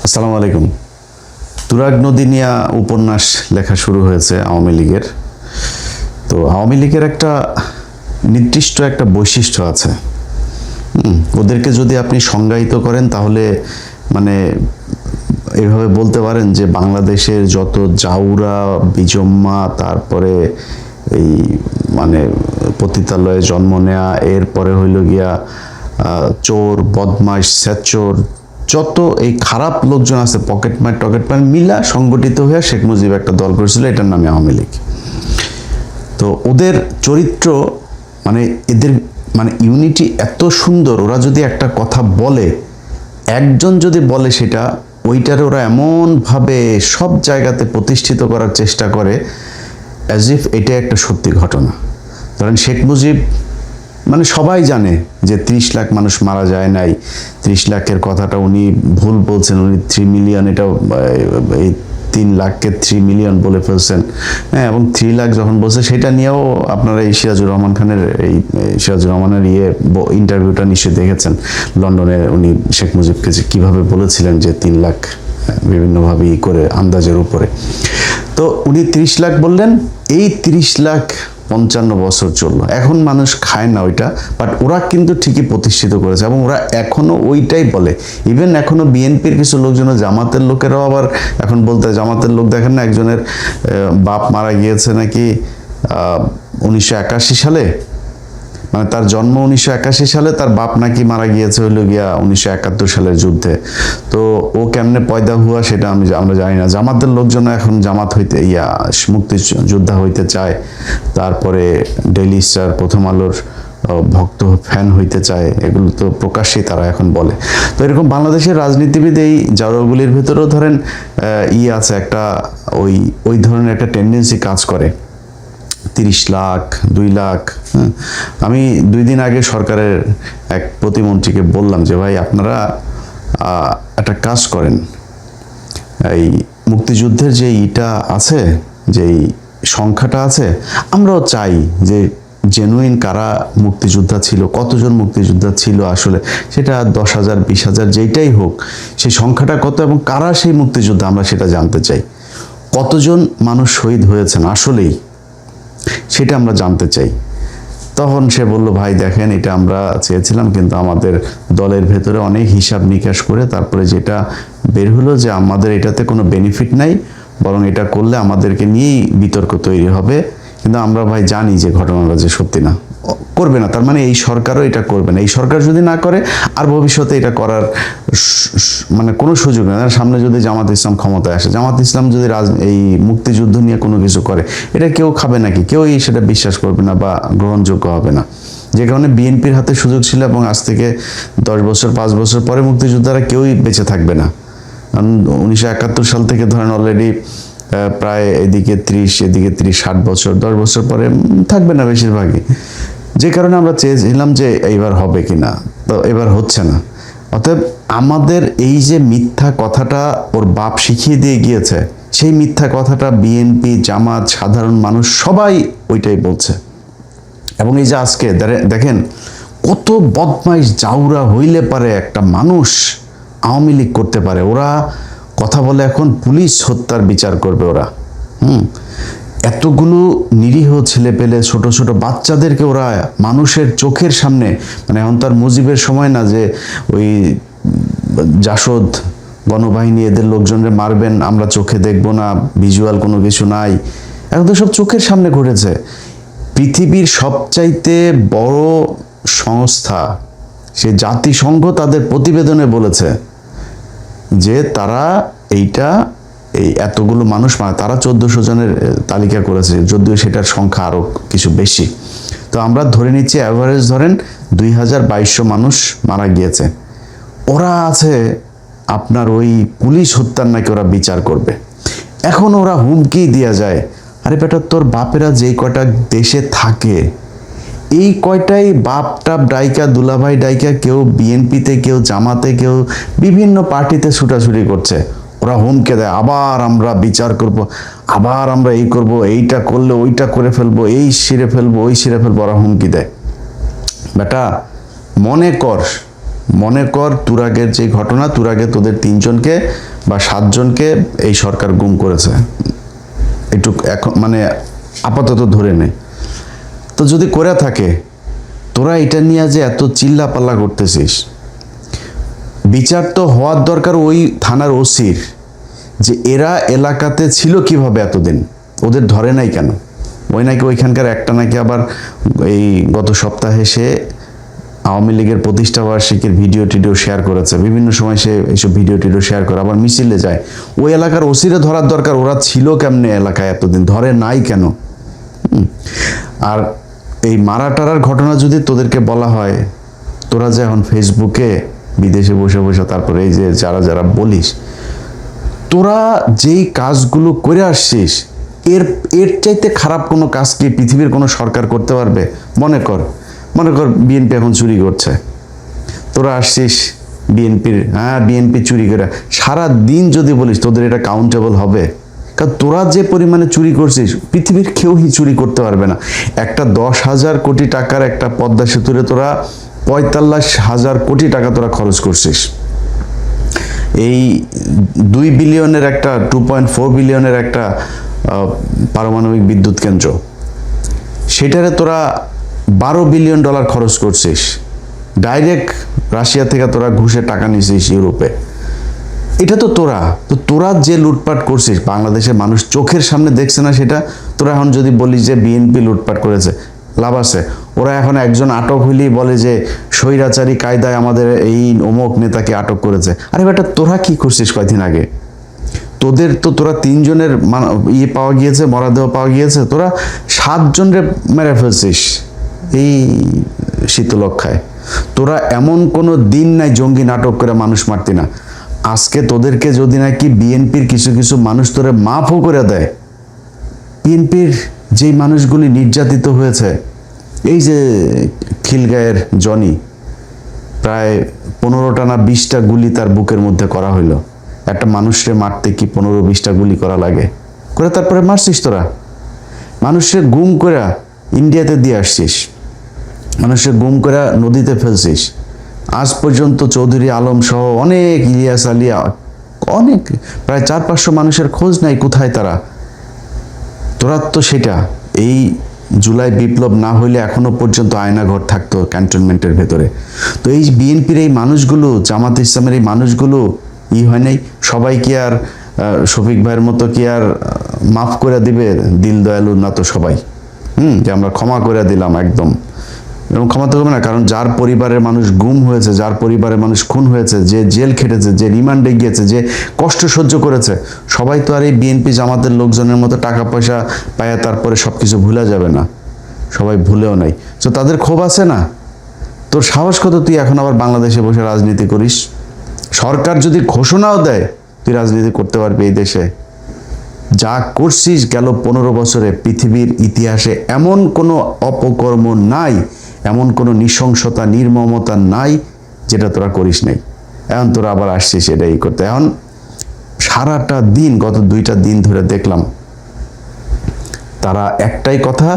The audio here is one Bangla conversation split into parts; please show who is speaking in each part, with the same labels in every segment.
Speaker 1: আসসালামু আলাইকুম। তুরাগ নদী নিয়ে উপন্যাস লেখা শুরু হয়েছে আওয়ামী লীগের। তো আওয়ামী লীগের একটা নির্দিষ্ট একটা বৈশিষ্ট্য আছে। ওদেরকে যদি আপনি সংজ্ঞায়িত করেন তাহলে মানে এভাবে বলতে পারেন যে বাংলাদেশের যত জাউরা বিজম্মা, তারপরে এই মানে পতিতালয়ে জন্ম নেয়া, এরপরে হইল গিয়া চোর বদমাইশ স্যাচোর, যত এই খারাপ লোকজন আছে পকেটমার টকেটমার মিলা সংগঠিত হয়ে শেখ মুজিব একটা দল করেছিল, এটার নামে আওয়ামী লীগ। তো ওদের চরিত্র মানে এদের মানে ইউনিটি এত সুন্দর, ওরা যদি একটা কথা বলে, একজন যদি বলে সেটা ওইটার ওরা এমনভাবে সব জায়গাতে প্রতিষ্ঠিত করার চেষ্টা করে অ্যাজ ইফ এটা একটা সত্যি ঘটনা। ধরেন শেখ মুজিব মানে সবাই জানে যে 30 লাখ মানুষ মারা যায় নাই, 30 লাখের কথাটা উনি ভুল বলছেন, উনি 3 মিলিয়ন, এটা এই 3 লাখকে 3 মিলিয়ন বলে ফেলছেন। হ্যাঁ, এবং 3 লাখ যখন বলছে সেটা নিয়েও আপনারা এই সিরাজুর রহমান খানের সিরাজুর রহমানের ইন্টারভিউটা নিশ্চয়ই দেখেছেন লন্ডনে। উনি শেখ মুজিবকে যে কীভাবে বলেছিলেন যে 3 লাখ বিভিন্নভাবে করে আন্দাজের উপরে। তো উনি 30 লাখ বললেন, এই 30 লাখ 55 বছর চললো, এখন মানুষ খায় না ওইটা, বাট ওরা কিন্তু ঠিকই প্রতিষ্ঠিত করেছে এবং ওরা এখনো ওইটাই বলে। ইভেন এখনো বিএনপির কিছু লোকজন, জামাতের লোকেরাও আবার এখন বলতে, জামাতের লোক দেখেন না একজনের বাপ মারা গিয়েছে নাকি 1981 সালে, মানে তার জন্ম 1981 সালে, তার বাপ নাকি মারা গিয়েছে হইল গিয়া 1971 সালের যুদ্ধে। তো ও কেমনে পয়দা হুয়া সেটা আমরা জানি না। জামাতের লোকজন এখন জামাত হইতে মুক্তিযোদ্ধা হইতে চায়, তারপরে ডেইলি স্টার, প্রথম আলোর ভক্ত ফ্যান হইতে চায়, এগুলো তো প্রকাশ্যেই তারা এখন বলে। তো এরকম বাংলাদেশের রাজনীতিবিদ এই জাউরাগুলির ভেতরেও ধরেন আছে একটা ওই ধরনের একটা টেন্ডেন্সি কাজ করে। 30 লাখ 2 লাখ। আমি 2 দিন আগে সরকারের এক প্রতিমন্ত্রীকে বললাম যে ভাই আপনারা একটা কাজ করেন, এই মুক্তিযুদ্ধের যে আছে, যে সংখ্যাটা আছে, আমরাও চাই যে জেনুইন কারা মুক্তিযোদ্ধা ছিল, কতজন মুক্তিযোদ্ধা ছিল আসলে, সেটা 10,000 20,000 যেইটাই হোক, সেই সংখ্যাটা কত এবং কারা সেই মুক্তিযোদ্ধা আমরা সেটা জানতে চাই। কতজন মানুষ শহীদ হয়েছেন আসলেই সেটা আমরা জানতে চাই। তখন সে বলল, ভাই দেখেন এটা আমরা চেয়েছিলাম, কিন্তু আমাদের দলের ভেতরে অনেক হিসাব নিকাশ করে তারপরে যেটা বের হলো যে আমাদের এটাতে কোনো বেনিফিট নাই, বরং এটা করলে আমাদেরকে নিয়েই বিতর্ক তৈরি হবে। কিন্তু আমরা ভাই জানি যে ঘটনাটা যে সত্যি না, করবে না। তার মানে এই সরকারও এটা করবে না। এই সরকার যদি না করে আর ভবিষ্যতে এটা করার মানে কোনো সুযোগ নেই। সামনে যদি জামাত ইসলাম ক্ষমতায় আসে, জামাত ইসলাম যদি এই মুক্তিযুদ্ধ নিয়ে কোনো কিছু করে, এটা কেউ খাবে নাকি? কেউই সেটা বিশ্বাস করবে না বা গ্রহণযোগ্য হবে না। যে কারণে বিএনপির হাতে সুযোগ ছিল এবং আজ থেকে 10 বছর 5 বছর পরে মুক্তিযোদ্ধারা কেউই বেঁচে থাকবে না। কারণ 1971 সাল থেকে ধরেন অলরেডি প্রায় এদিকে 30 এদিকে 30 60 বছর, 10 বছর পরে থাকবে না বেশিরভাগই। যে কারণে আমরা চেয়েছিলাম যে এইবার হবে কিনা, তো এবার হচ্ছে না। অতএব আমাদের এই যে মিথ্যা কথাটা ওর বাপ শিখিয়ে দিয়ে গিয়েছে, সেই মিথ্যা কথাটা বিএনপি, জামাত, সাধারণ মানুষ সবাই ওইটাই বলছে। এবং এই যে আজকে দেখেন কত বদমাইশ জাউরা হইলে পারে একটা মানুষ আওয়ামী লীগ করতে পারে। ওরা কথা বলে এখন পুলিশ হত্যার বিচার করবে ওরা। এতগুলো নিরীহ ছেলে পেলে, ছোট ছোট বাচ্চাদেরকে ওরা মানুষের চোখের সামনে, মানে এখন তার মুজিবের সময় না যে ওই জাসদ গণবাহিনী এদের লোকজনকে মারবেন আমরা চোখে দেখব না, ভিজুয়াল কোনো কিছু নাই, এখন তো সব চোখের সামনে ঘটেছে। পৃথিবীর সবচাইতে বড় সংস্থা সে জাতিসংঘ তাদের প্রতিবেদনে বলেছে যে তারা এই এতগুলো মানুষ মানে তারা 1400 জনের তালিকা করেছে, যদিও সেটার সংখ্যা আরো কিছু বেশি। তো আমরা ধরে নিচ্ছি অ্যাভারেজ ধরেন 2200 মানুষ মারা গিয়েছে। ওরা আছে আপনার ওই পুলিশ হত্যার নাকি ওরা বিচার করবে। এখন ওরা হুমকি দেওয়া যায়, আরে বেটা তোর বাপেরা যেই কয়টা দেশে থাকে এই কয়টাই বাপটাপ ডাইকা, দুলাভাই ডাইকা, কেউ বিএনপিতে, কেউ জামাতে, কেউ বিভিন্ন পার্টিতে ছুটাছুটি করছে। ওরা হুমকে দেয়, আবার আমরা বিচার করব, আবার আমরা এই করব, এইটা করলে ওইটা করে ফেলবো, এই সিরে ফেলবো, ওই সিরে ফেলবো, ওরা হুমকি দেয়। বেটা মনে কর মনে কর তুরাগের যে ঘটনা, তুরাগে তোদের 3 জনকে বা 7 জনকে এই সরকার গুম করেছে, একটু এখন মানে আপাতত ধরে নেই। তো যদি করে থাকে, তোরা এটা নিয়ে যে এত চিল্লা পাল্লা করতেছিস, বিচার তো হওয়ার দরকার ওই থানার ওসির, যে এরা এলাকাতে ছিল কিভাবে এতদিন, ওদের ধরে নাই কেন? ওই নাকি ওইখানকার একটা নাকি আবার এই গত সপ্তাহে সে আওয়ামী লীগের প্রতিষ্ঠা বার্ষিকীর ভিডিও টিডিও শেয়ার করেছে, বিভিন্ন সময় সে এইসব ভিডিও টিডিও শেয়ার করে, আবার মিছিলে যায়। ওই এলাকার ওসিরে ধরার দরকার, ওরা ছিল কেমনে এলাকায় এতদিন, ধরে নাই কেন? আর এই মারা টারার ঘটনা যদি তোদেরকে বলা হয়, তোরা যে এখন ফেসবুকে বিদেশে বসে বসে তারপরে এই যে যারা যারা বলিস, তোরা যেই কাজগুলো করে আসছিস, এর এর চাইতে খারাপ কোনো কাজ কি পৃথিবীর কোনো সরকার করতে পারবে? মনে কর বিএনপি এখন চুরি করছে, তোরা আসছিস বিএনপি চুরি করে সারা দিন যদি বলিস, তোদের এটা কাউন্টেবল হবে? কারণ তোরা যে পরিমাণে চুরি করছিস, পৃথিবীর কেউই চুরি করতে পারবে না। একটা 10,000 কোটি টাকার একটা পদ্মা সেতুরে তোরা 45,000 কোটি টাকা তোরা খরচ করছিস। এই 2 বিলিয়নের একটা 2.4 বিলিয়নের একটা পারমাণবিক বিদ্যুৎ কেন্দ্র, সেটারে তোরা $12 বিলিয়ন খরচ করছিস। ডাইরেক্ট রাশিয়া থেকে তোরা ঘুষে টাকা নিছিস ইউরোপে। এটা তো তোরা যে লুটপাট করছিস, বাংলাদেশের মানুষ চোখের সামনে দেখছে না সেটা? তোরা এখন যদি বলিস যে বিএনপি লুটপাট করেছে, লাভ আছে? ওরা এখন একজন আটক হইলেই বলে যে স্বৈরাচারী কায়দায় আমাদের এই অমুক নেতাকে আটক করেছে। আরে বেটা, তোরা কি করছিস কয়দিন আগে? তোরা 3 জনের পাওয়া গিয়েছে, মরদেহ পাওয়া গিয়েছে, তোরা 7 জনের মেরে ফেলছিস এই শীতলক্ষায়। তোরা এমন কোনো দিন নাই জঙ্গি নাটক করে মানুষ মারতি না। আজকে তোদেরকে যদি নাকি বিএনপির কিছু কিছু মানুষ তোরে মাফও করে দেয়, বিএনপির যেই মানুষগুলি নির্যাতিত হয়েছে, এই যে খিলগাঁয়ের জনি, প্রায় 15টা না 20টা গুলি তার বুকের মধ্যে করা হইলো। একটা মানুষকে মারতে কি 15-20টা গুলি করা লাগে? করে তারপরে মারছিস তোরা। মানুষের গুম করে ইন্ডিয়াতে দিয়ে আসছিস, মানুষের গুম করে নদীতে ফেলছিস। আজ পর্যন্ত চৌধুরী আলম সহ অনেক, ইলিয়াস আলিয়া, অনেক, প্রায় 400-500 মানুষের খোঁজ নাই, কোথায় তারা? তোরা তো সেটা, এই জুলাই বিপ্লব না হইলে এখনো পর্যন্ত আয়নাঘর থাকতো ক্যান্টনমেন্টের ভেতরে। তো এই বিএনপির এই মানুষগুলো, জামাত ইসলামের এই মানুষগুলো হয় নাই? সবাই কি আর শফিক ভাইয়ের মতো কি আর মাফ করে দিবে? দিল দয়ালু না তো সবাই, যে আমরা ক্ষমা করে দিলাম একদম, এবং ক্ষমা তো হবে না। কারণ যার পরিবারের মানুষ গুম হয়েছে, যার পরিবারের মানুষ খুন হয়েছে, যে জেল খেটেছে, যে রিমান্ডে গিয়েছে, যে কষ্ট সহ্য করেছে, সবাই তো আর এই বিএনপি জামাতের লোকজনের মতো টাকা পয়সা পায় তারপরে সবকিছু ভুলে যাবে না। সবাই ভুলেও নাই। তো তাদের ক্ষোভ আছে না? তোর সাহস কত তুই এখন আবার বাংলাদেশে বসে রাজনীতি করিস? সরকার যদি ঘোষণাও দেয়, তুই রাজনীতি করতে পারবি এই দেশে? যা করছিস গেল 15 বছরে, পৃথিবীর ইতিহাসে এমন কোনো অপকর্ম নাই, এমন কোনো নৃশংসতা, নির্মমতা নাই যেটা তোরা করিস নাই। এখন তোরা আবার আসছিস এটাই করতে। এখন সারাটা দিন, গত 2টা দিন ধরে দেখলাম তারা একটাই কথা,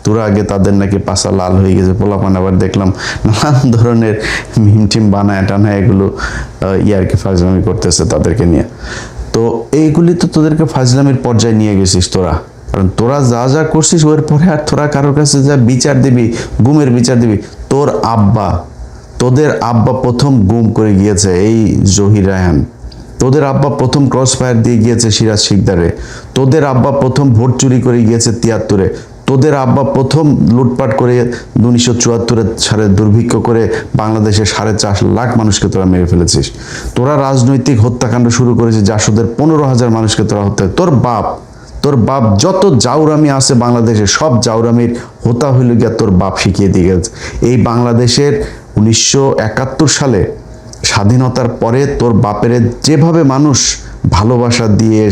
Speaker 1: তুরাগে তাদের নাকি পাছা লাল হয়ে গেছে, পোলাপান। আবার দেখলাম নানান ধরনের মিমটিম বানায় টানায় এগুলো ইয়ারকি ফাজলামি করতেছে তাদেরকে নিয়ে। তো এইগুলি তো তোদেরকে ফাজলামির পর্যায়ে নিয়ে গেছিস তোরা। কারণ তোরা যা যা করছিস, ওর পরে আর তোরা কারোর কাছে যা বিচার দিবি, গুমের বিচার দিবি। তোদের আব্বা প্রথম গুম করে গিয়েছে এই জহির রায়হান। তোদের আব্বা প্রথম ক্রস ফায়ার দিয়ে গিয়েছে সিরাজ শিকদারে। তোদের আব্বা প্রথম ভোট চুরি করে গিয়েছে 73-এ। তোদের আব্বা প্রথম লুটপাট করে 1974 সালে দুর্ভিক্ষ করে বাংলাদেশে 4.5 লাখ মানুষকে তোরা মেরে ফেলেছিস। তোরা রাজনৈতিক হত্যাকাণ্ড শুরু করেছিস, জাসদের 15,000 মানুষকে তোরা হত্যা। তোর বাপ যত জাউরামি আছে বাংলাদেশে, সব জাউরামির হোতা হইল গিয়া তোর বাপ শিখিয়ে দিয়ে গেছে। এই বাংলাদেশের 1971 সালে স্বাধীনতার পরে তোর বাপের যেভাবে মানুষ ভালোবাসা দিয়ে,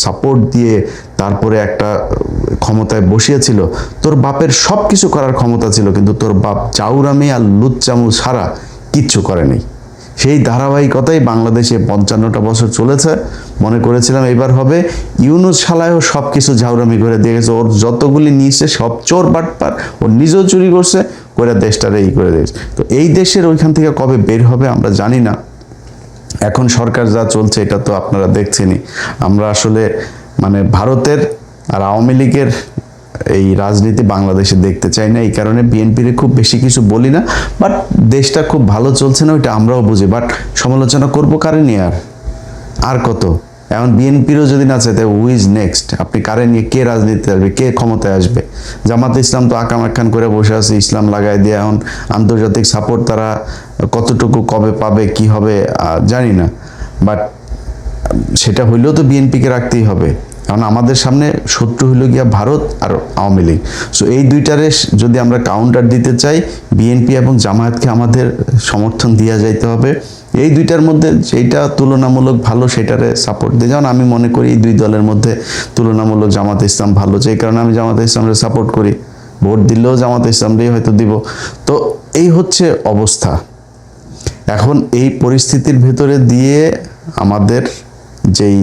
Speaker 1: সাপোর্ট দিয়ে তারপরে একটা ক্ষমতায় বসিয়েছিল, তোর বাপের সব কিছু করার ক্ষমতা ছিল, কিন্তু তোর বাপ জাউরামি আর লুচ্চামু ছাড়া কিচ্ছু করেনি। সেই ধারাবাহিকতাই বাংলাদেশে 55টা বছর চলেছে। মনে করেছিলাম এবার হবে। ইউনূস শালায়ও সব কিছু ঝাউরামি করে দিয়ে গেছে। ওর যতগুলি নিয়েছে সব চোর বাটপার, ও নিজেও চুরি করছে, করে দেশটারে এই করে দেশ। তো এই দেশের ওইখান থেকে কবে বের হবে আমরা জানি না। এখন সরকার যা চলছে এটা তো আপনারা দেখছেনই। আমরা আসলে মানে ভারতের আর আওয়ামী লীগের এই রাজনীতি বাংলাদেশে দেখতে চাই না, এই কারণে বিএনপির খুব বেশি কিছু বলি না। বাট দেশটা খুব ভালো চলছে না ওইটা আমরাও বুঝি, বাট সমালোচনা করবো কারে নিয়ে আর কত? এখন বিএনপিরও যদি না চাইতে হু ইজ নেক্সট, আপনি কারে নিয়ে কে রাজনীতিতে আসবে, কে ক্ষমতায় আসবে? জামাত ইসলাম তো আকাম একখান করে বসে আছে, ইসলাম লাগাই দিয়ে। এখন আন্তর্জাতিক সাপোর্ট তারা কতটুকু কবে পাবে কি হবে জানি না, বাট সেটা হইলেও তো বিএনপিকে রাখতেই হবে। কারণ আমাদের সামনে শত্রু হইল গিয়া ভারত আর আওয়ামী লীগ। সো এই দুইটারে যদি আমরা কাউন্টার দিতে চাই, বিএনপি এবং জামায়াতকে আমাদের সমর্থন দিয়া যাইতে হবে। এই দুইটার মধ্যে যেটা তুলনামূলক ভালো সেটারে সাপোর্ট দিয়ে, যেমন আমি মনে করি এই দুই দলের মধ্যে তুলনামূলক জামাত ইসলাম ভালো, যে কারণে আমি জামাত ইসলামকে সাপোর্ট করি। ভোট দিলেও জামাত ইসলামকেই হয়তো দিব। তো এই হচ্ছে অবস্থা। এখন এই পরিস্থিতির ভেতরে দিয়ে আমাদের যেই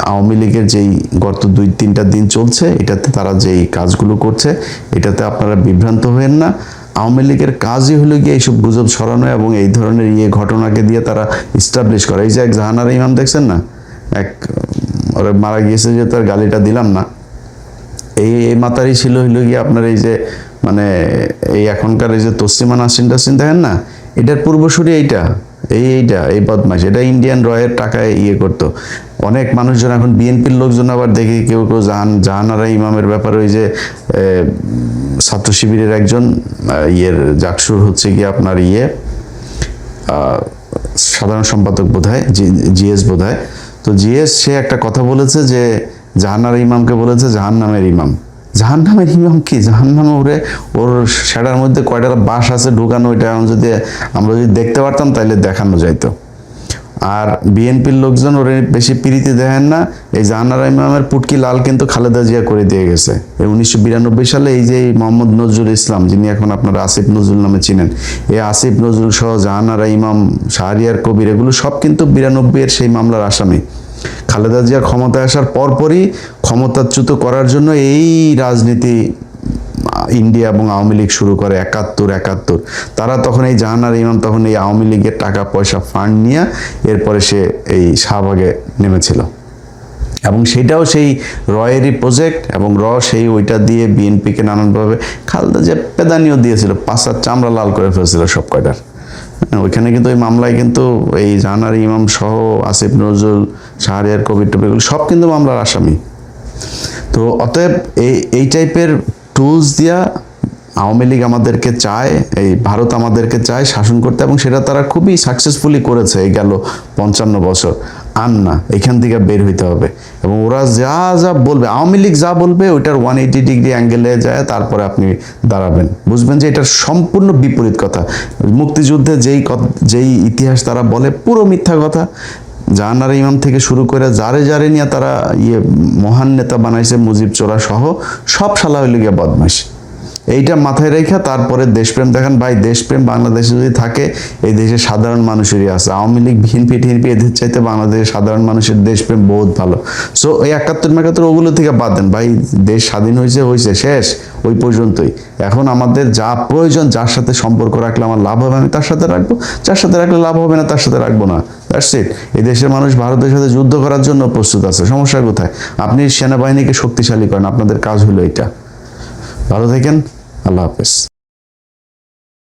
Speaker 1: আওয়ামী লীগের যেই গত 2-3টা দিন চলছে, এটাতে তারা যেই কাজগুলো করছে এটাতে আপনারা বিভ্রান্ত হবেন না। আওয়ামী লীগের কাজই হলো গিয়ে এইসব গুজব ছড়ানো এবং এই ধরনের ঘটনাকে দিয়ে তারা ইস্টাবলিশ করে। এই যে এক জাহানারা ইমাম দেখছেন না, এক ওরা মারা গিয়েছে যে তার গালিটা দিলাম না, এই মাতারই ছিল হইল গিয়ে আপনার এই যে মানে এই এখনকার এই যে তসলিমা নাসরিন টাসরিন দেখেন না, এটার পূর্বসূরি এই বদমাশ, এটা ইন্ডিয়ান রয়ের টাকায় করতো। অনেক মানুষজন এখন বিএনপির লোকজন আবার দেখি কেউ জাহানারা ইমামের ব্যাপারে ওই যে ছাত্র শিবিরের একজন জাকসুর হচ্ছে কি আপনার সাধারণ সম্পাদক বোধহয় জিএস বোধহয়, তো জিএস সে একটা কথা বলেছে যে জাহানারা ইমামকে বলেছে জাহান্নামের ইমাম। জাহান্নামের ইমাম কি? জাহান্নামে ওর সেটার মধ্যে কয়টা বাস আছে ঢুকানো, ওইটা এখন যদি আমরা যদি দেখতে পারতাম তাহলে দেখানো যাইতো। আর বিএনপির লোকজন ওরে বেশি প্রীতি দেখেন না। এই জাহানারা ইমামের পুটকি লাল কিন্তু খালেদা জিয়া করে দিয়ে গেছে। এই 1992 সালে এই যে মোহাম্মদ নজরুল ইসলাম, যিনি এখন আপনারা আসিফ নজরুল নামে চিনেন, এই আসিফ নজরুল সহ জাহানারা ইমাম, শাহরিয়ার কবির, এগুলো সব কিন্তু 92-এর সেই মামলার আসামি। খালেদা জিয়া ক্ষমতায় আসার পরপরই ক্ষমতাচ্যুত করার জন্য এই রাজনীতি ইন্ডিয়া এবং আওয়ামী লীগ শুরু করে 71। তারা তখন এই জাহানারা ইমাম তখন এই আওয়ামী লীগের টাকা পয়সা ফান্ড নিয়ে এরপরে সে এই শাহবাগে নেমেছিল, এবং সেটাও সেই রয়েরই প্রজেক্ট, এবং সেই ওইটা দিয়ে বিএনপিকে নানানভাবে খালেদা জিয়া পেদানিও দিয়েছিল, পাঁচার চামড়া লাল করে ফেলেছিল সব কয়টার। ওইখানে কিন্তু ওই মামলায় কিন্তু এই জাহানারা ইমাম সহ আসিফ নজরুল, শাহরিয়ার কবির টবির সব কিন্তু মামলার আসামি। তো অতএব এই টাইপের টুলস দিয়া আওয়ামী লীগ আমাদেরকে চায়, এই ভারত আমাদেরকে চায় শাসন করতে, এবং সেটা তারা খুবই সাকসেসফুলি করেছে এই গেল 55 বছর। আর না, এখান থেকে বের হইতে হবে, এবং ওরা যা যা বলবে, আওয়ামী লীগ যা বলবে ওইটার 180 ডিগ্রি অ্যাঙ্গেলে যায়, তারপরে আপনি দাঁড়াবেন, বুঝবেন যে এটার সম্পূর্ণ বিপরীত কথা। মুক্তিযুদ্ধে যেই ইতিহাস তারা বলে পুরো মিথ্যা কথা। জাহানারা ইমাম থেকে শুরু করে যারে নিয়ে তারা মহান নেতা বানাইছে, মুজিব চোরা সহ সব শালা হইলে গিয়ে বদমাইশ। এইটা মাথায় রেখে তারপরে দেশপ্রেম দেখান। ভাই, দেশপ্রেম বাংলাদেশে যদি থাকে, এই দেশের সাধারণ মানুষেরই আছে। আওয়ামী লীগ বিএনপি টিএনপি এদের চাইতে বাংলাদেশের সাধারণ মানুষের দেশপ্রেম বহুত ভালো। সো এই 71 ওগুলো থেকে বাদ দেন ভাই। দেশ স্বাধীন হয়েছে শেষ, ওই পর্যন্তই। এখন আমাদের যা প্রয়োজন, যার সাথে সম্পর্ক রাখলে আমার লাভ হবে আমি তার সাথে রাখবো, যার সাথে রাখলে লাভ হবে না তার সাথে রাখবো না। That's it. এই দেশের মানুষ ভারতের সাথে যুদ্ধ করার জন্য প্রস্তুত আছে, সমস্যা কোথায়? আপনি সেনাবাহিনীকে শক্তিশালী করেন, আপনাদের কাজ হলো এটা। ভালো থাকেন, আল্লাহ হাফেজ।